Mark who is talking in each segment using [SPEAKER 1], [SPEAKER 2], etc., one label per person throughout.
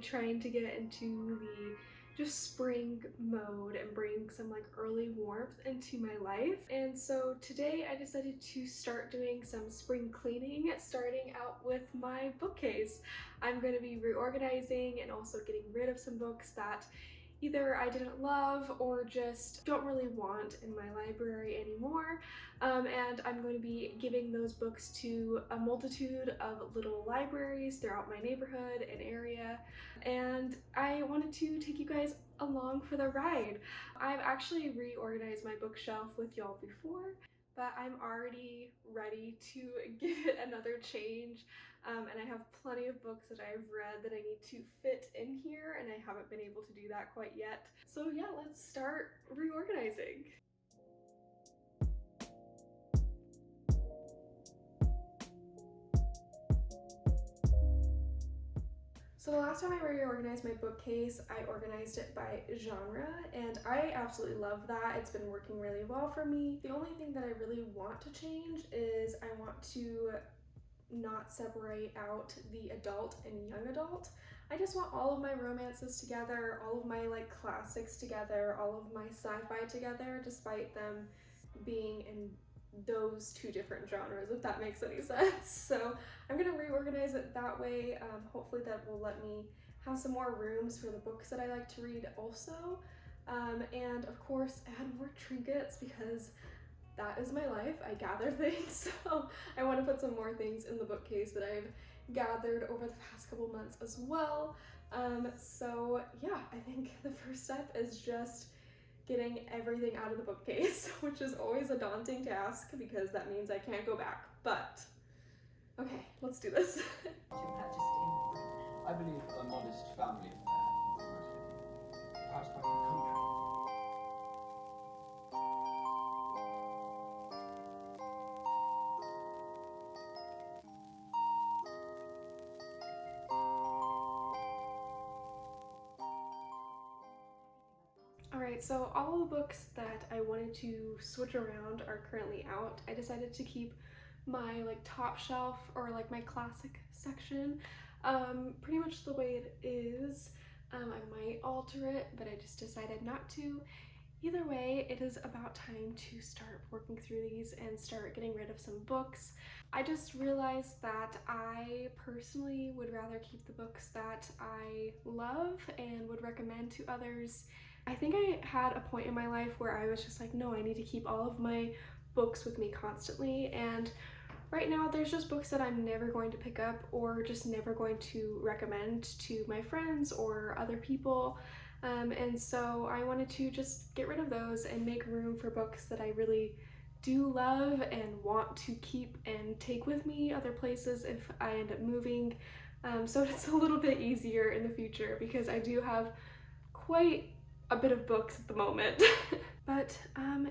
[SPEAKER 1] trying to get into the just spring mode and bring some like early warmth into my life. And so today I decided to start doing some spring cleaning, starting out with my bookcase. I'm going to be reorganizing and also getting rid of some books that either I didn't love or just don't really want in my library anymore. And I'm going to be giving those books to a multitude of little libraries throughout my neighborhood and area. And I wanted to take you guys along for the ride. I've actually reorganized my bookshelf with y'all before, but I'm already ready to give it another change. And I have plenty of books that I've read that I need to fit in here, and I haven't been able to do that quite yet. So yeah, let's start reorganizing. So the last time I reorganized my bookcase, I organized it by genre, and I absolutely love that. It's been working really well for me. The only thing that I really want to change is I want to not separate out the adult and young adult. I just want all of my romances together, all of my like classics together, all of my sci-fi together, despite them being in those two different genres, if that makes any sense. So I'm gonna reorganize it that way. Hopefully that will let me have some more rooms for the books that I like to read also. And of course add more trinkets because that is my life. I gather things, so I want to put some more things in the bookcase that I've gathered over the past couple months as well. So yeah, I think the first step is just getting everything out of the bookcase, which is always a daunting task because that means I can't go back. But okay, let's do this.
[SPEAKER 2] Your Majesty, I believe a modest family affair, perhaps back in the country.
[SPEAKER 1] Alright, so all the books that I wanted to switch around are currently out. I decided to keep my like top shelf or like my classic section pretty much the way it is. I might alter it, but I just decided not to. Either way, it is about time to start working through these and start getting rid of some books. I just realized that I personally would rather keep the books that I love and would recommend to others. I think I had a point in my life where I was just like, no, I need to keep all of my books with me constantly, and right now there's just books that I'm never going to pick up or just never going to recommend to my friends or other people. And so I wanted to just get rid of those and make room for books that I really do love and want to keep and take with me other places if I end up moving. So it's a little bit easier in the future because I do have quite a bit of books at the moment. But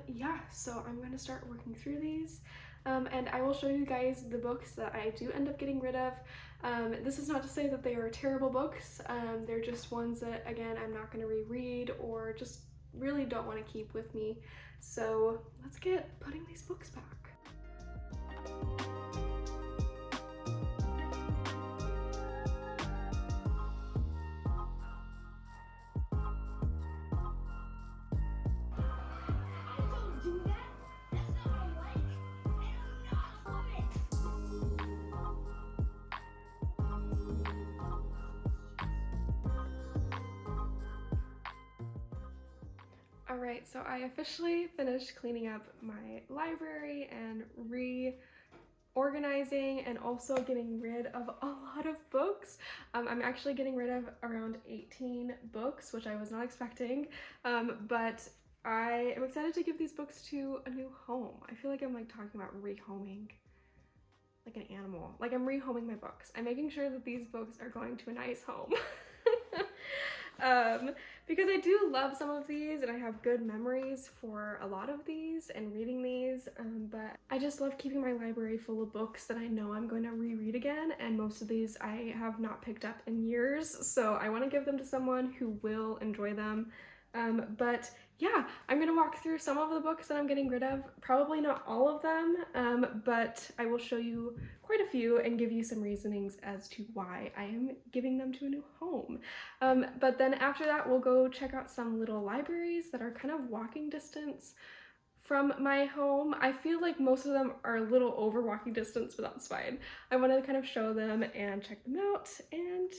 [SPEAKER 1] yeah, so I'm going to start working through these. And I will show you guys the books that I do end up getting rid of. This is not to say that they are terrible books. They're just ones that, again, I'm not going to reread or just really don't want to keep with me. So let's get putting these books back. Alright, so I officially finished cleaning up my library and reorganizing and also getting rid of a lot of books. I'm actually getting rid of around 18 books, which I was not expecting, but I am excited to give these books to a new home. I feel like I'm like talking about rehoming like an animal. Like I'm rehoming my books. I'm making sure that these books are going to a nice home. Because I do love some of these and I have good memories for a lot of these and reading these, but I just love keeping my library full of books that I know I'm going to reread again, and most of these I have not picked up in years, so I want to give them to someone who will enjoy them But yeah, I'm gonna walk through some of the books that I'm getting rid of. Probably not all of them, but I will show you quite a few and give you some reasonings as to why I am giving them to a new home. But then after that, we'll go check out some little libraries that are kind of walking distance from my home. I feel like most of them are a little over walking distance, but that's fine. I want to kind of show them and check them out, and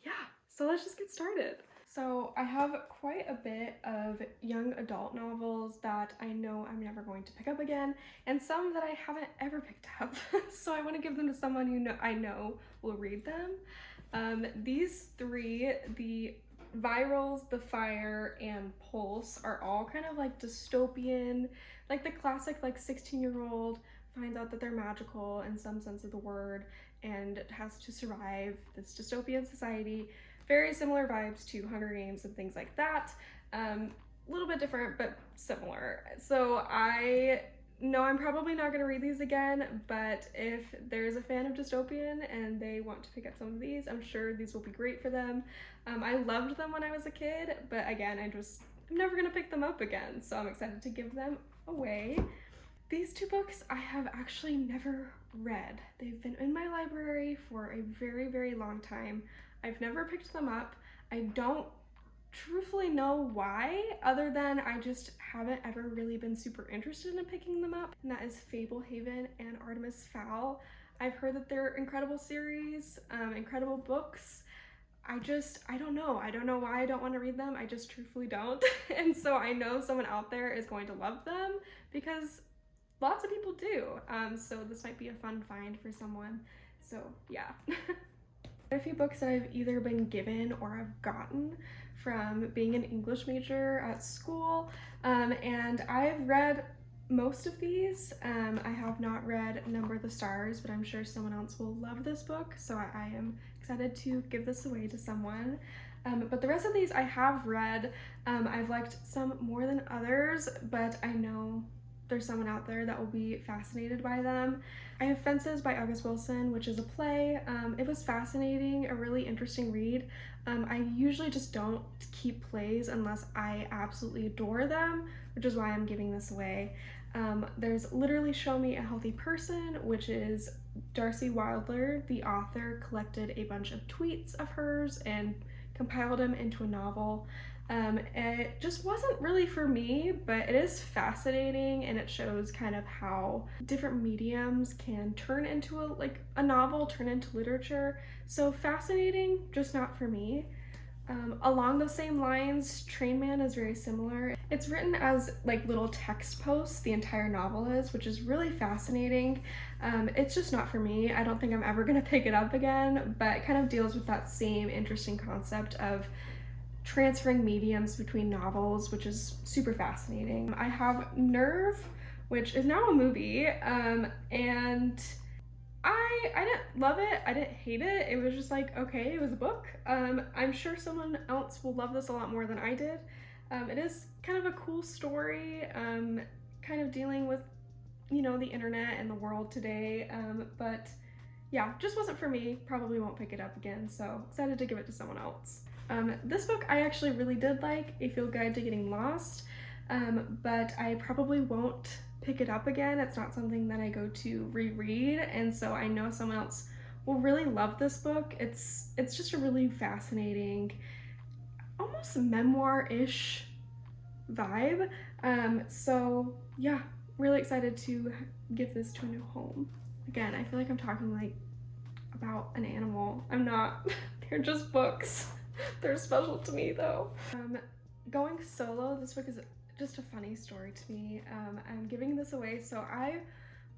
[SPEAKER 1] yeah, so let's just get started. So I have quite a bit of young adult novels that I know I'm never going to pick up again, and some that I haven't ever picked up. So I want to give them to someone who I know will read them. These three, the Virals, The Fire, and Pulse, are all kind of like dystopian, like the classic like 16-year-old finds out that they're magical in some sense of the word and has to survive this dystopian society. Very similar vibes to Hunger Games and things like that. A little bit different, but similar. So I know I'm probably not going to read these again, but if there's a fan of dystopian and they want to pick up some of these, I'm sure these will be great for them. I loved them when I was a kid, but again, I'm never going to pick them up again, so I'm excited to give them away. These two books I have actually never read. They've been in my library for a very, very long time. I've never picked them up. I don't truthfully know why, other than I just haven't ever really been super interested in picking them up, and that is Fablehaven and Artemis Fowl. I've heard that they're incredible series, incredible books. I don't know. I don't know why I don't want to read them. I just truthfully don't. And so I know someone out there is going to love them because lots of people do. So this might be a fun find for someone. So yeah. A few books that I've either been given or I've gotten from being an English major at school, and I've read most of these. I have not read Number the Stars, but I'm sure someone else will love this book, so I am excited to give this away to someone. But the rest of these I have read. I've liked some more than others, but I know there's someone out there that will be fascinated by them. I have Fences by August Wilson, which is a play. It was fascinating, a really interesting read. I usually just don't keep plays unless I absolutely adore them, which is why I'm giving this away. There's literally Show Me a Healthy Person, which is Darcy Wilder, the author, collected a bunch of tweets of hers and compiled them into a novel. It just wasn't really for me, but it is fascinating, and it shows kind of how different mediums can turn into a novel, turn into literature. So fascinating, just not for me. Along those same lines, Train Man is very similar. It's written as like little text posts, the entire novel is, which is really fascinating. It's just not for me. I don't think I'm ever gonna pick it up again, but it kind of deals with that same interesting concept of transferring mediums between novels, which is super fascinating. I have Nerve, which is now a movie, and I didn't love it, I didn't hate it. It was just like, okay, it was a book. I'm sure someone else will love this a lot more than I did. It is kind of a cool story, kind of dealing with, the internet and the world today, but yeah, just wasn't for me. Probably won't pick it up again, so excited to give it to someone else. This book I actually really did like, A Field Guide to Getting Lost, but I probably won't pick it up again. It's not something that I go to reread, and so I know someone else will really love this book. It's just a really fascinating, almost memoir-ish vibe. So yeah, really excited to give this to a new home. Again, I feel like I'm talking like about an animal. I'm not. They're just books. They're special to me though. Going solo, this book is just a funny story to me. I'm giving this away. So I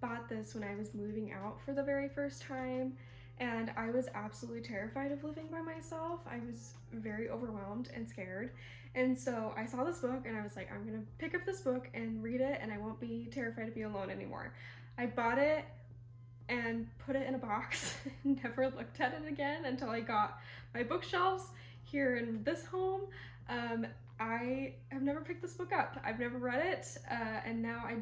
[SPEAKER 1] bought this when I was moving out for the very first time, and I was absolutely terrified of living by myself. I was very overwhelmed and scared. And so I saw this book and I was like, I'm gonna pick up this book and read it, and I won't be terrified to be alone anymore. I bought it and put it in a box and never looked at it again until I got my bookshelves here in this home. I have never picked this book up. I've never read it, and now I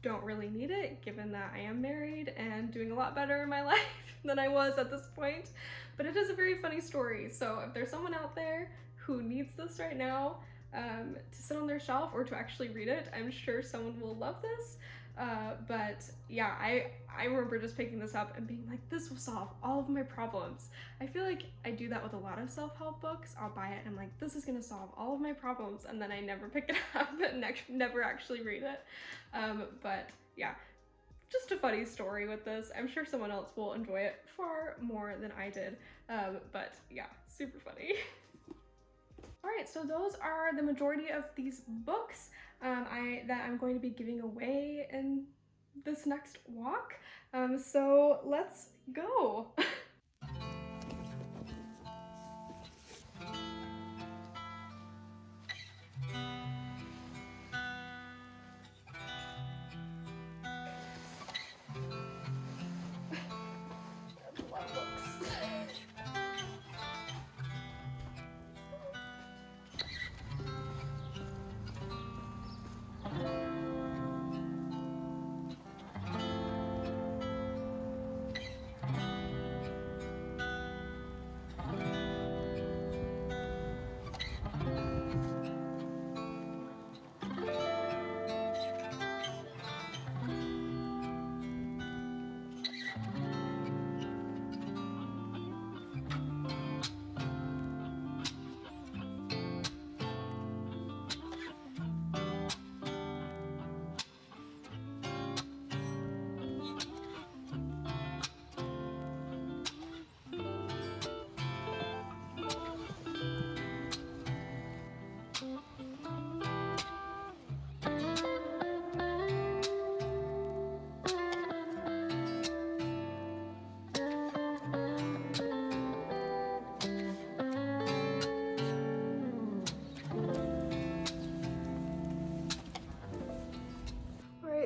[SPEAKER 1] don't really need it, given that I am married and doing a lot better in my life than I was at this point. But it is a very funny story, so if there's someone out there who needs this right now, to sit on their shelf or to actually read it. I'm sure someone will love this. But yeah, I remember just picking this up and being like, this will solve all of my problems. I feel like I do that with a lot of self-help books. I'll buy it and I'm like, this is gonna solve all of my problems, and then I never pick it up and never actually read it. But yeah, just a funny story with this. I'm sure someone else will enjoy it far more than I did. But yeah, super funny. All right, so those are the majority of these books that I'm going to be giving away in this next walk. So let's go.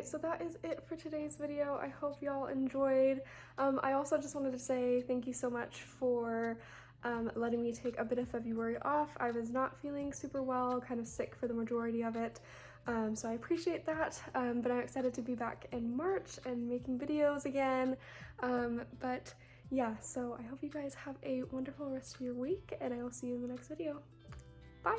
[SPEAKER 1] So that is it for today's video. I hope y'all enjoyed. I also just wanted to say thank you so much for letting me take a bit of February off. I was not feeling super well, kind of sick for the majority of it, so I appreciate that, but I'm excited to be back in March and making videos again. But yeah, so I hope you guys have a wonderful rest of your week, and I will see you in the next video. Bye!